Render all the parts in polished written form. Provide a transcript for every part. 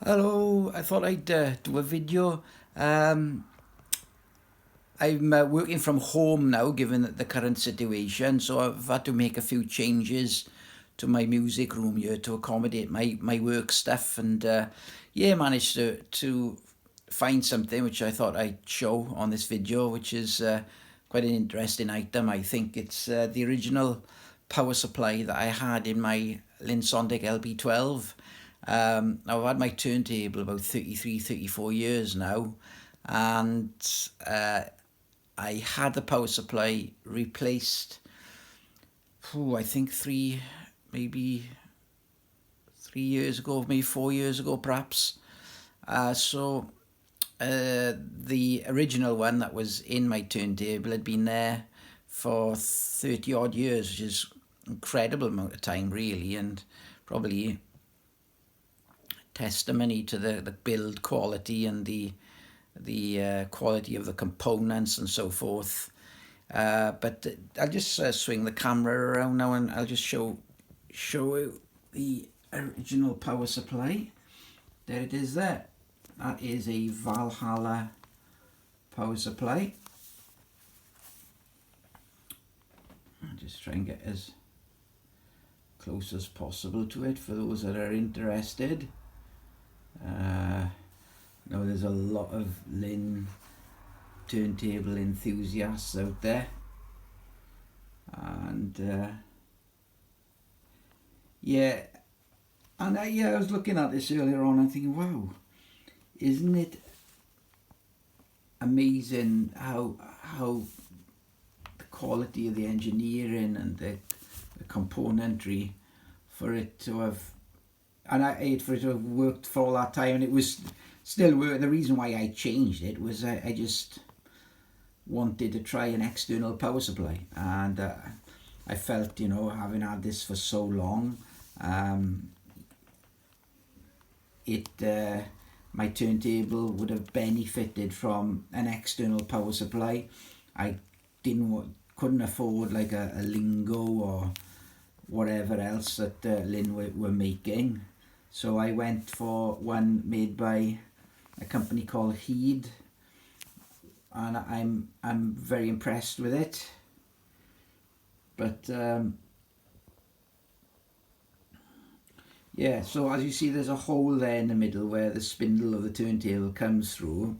Hello, I thought I'd do a video. I'm working from home now, given the current situation, so I've had to make a few changes to my music room here to accommodate my work stuff, and yeah, managed to find something which I thought I'd show on this video, which is quite an interesting item. I think it's the original power supply that I had in my Linn Sondek LP12. I've had my turntable about 33, 34 years now, and I had the power supply replaced, I think maybe 3 years ago, maybe 4 years ago perhaps. So the original one that was in my turntable had been there for 30 odd years, which is incredible amount of time really, and probably testimony to the build quality and the quality of the components and so forth. But I'll just swing the camera around now, and I'll just show you the original power supply. There it is there. That is a Valhalla power supply. I'll just try and get as close as possible to it for those that are interested. Now there's a lot of Linn turntable enthusiasts out there, and yeah, and I was looking at this earlier on and thinking, wow, isn't it amazing how the quality of the engineering and the componentry for it to have, and for it to have worked for all that time, and it was still work. The reason why I changed it was I just wanted to try an external power supply, and I felt, having had this for so long, my turntable would have benefited from an external power supply. I couldn't afford like a Lingo or whatever else that Linn were making, so I went for one made by a company called Heed, and I'm very impressed with it. But yeah, so as you see, there's a hole there in the middle where the spindle of the turntable comes through.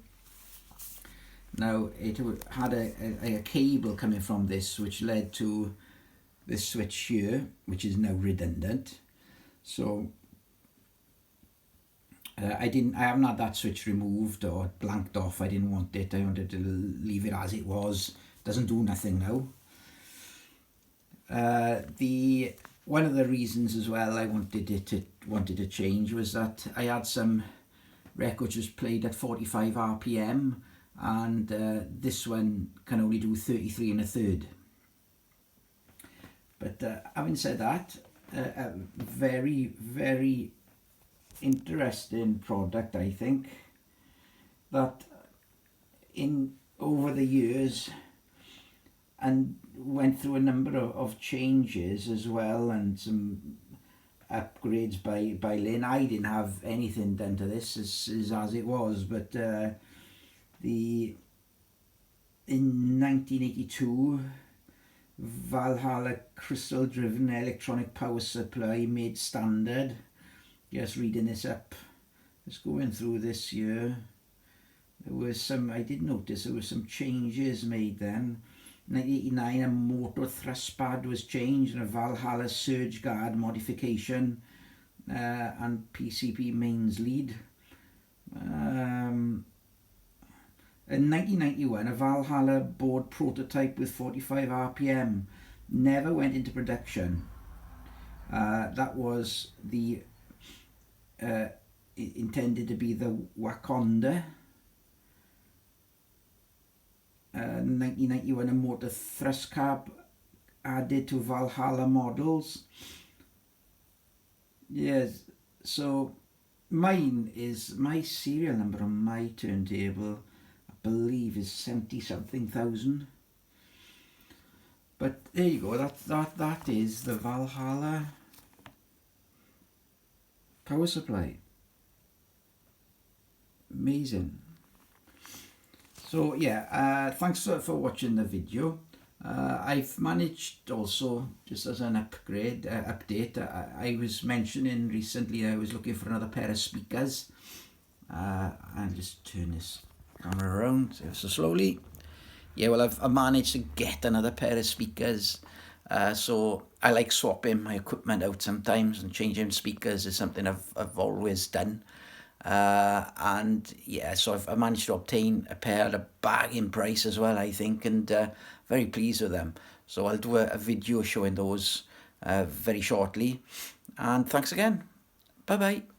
Now it had a cable coming from this, which led to this switch here, which is now redundant. So I haven't had that switch removed or blanked off. I didn't want it. I wanted to leave it as it was. Doesn't do nothing now. One of the reasons as well I wanted to change was that I had some records just played at 45 RPM, and this one can only do 33 1/3. But having said that, a very, very interesting product, I think, that over the years, and went through a number of changes as well, and some upgrades by Linn. I didn't have anything done to this as it was, but in 1982, Valhalla crystal driven electronic power supply made standard. Just reading this up, just going through this year, I did notice there were some changes made then. 1989, a motor thrust pad was changed, and a Valhalla surge guard modification, and PCP mains lead. In 1991, a Valhalla board prototype with 45 RPM never went into production. That was the intended to be the Wakanda. 1991, a motor thrust cab added to Valhalla models. Yes, so my serial number on my turntable, I believe, is 70 something thousand. But there you go, that is the Valhalla power supply. Amazing. So yeah, thanks for watching the video. I've managed also, just as an update, I was mentioning recently I was looking for another pair of speakers. And just turn this camera around so slowly. Yeah, well, I've managed to get another pair of speakers. So I like swapping my equipment out sometimes, and changing speakers is something I've always done. And yeah, so I managed to obtain a pair at a bargain price as well, I think, and very pleased with them. So I'll do a video showing those very shortly. And thanks again. Bye bye.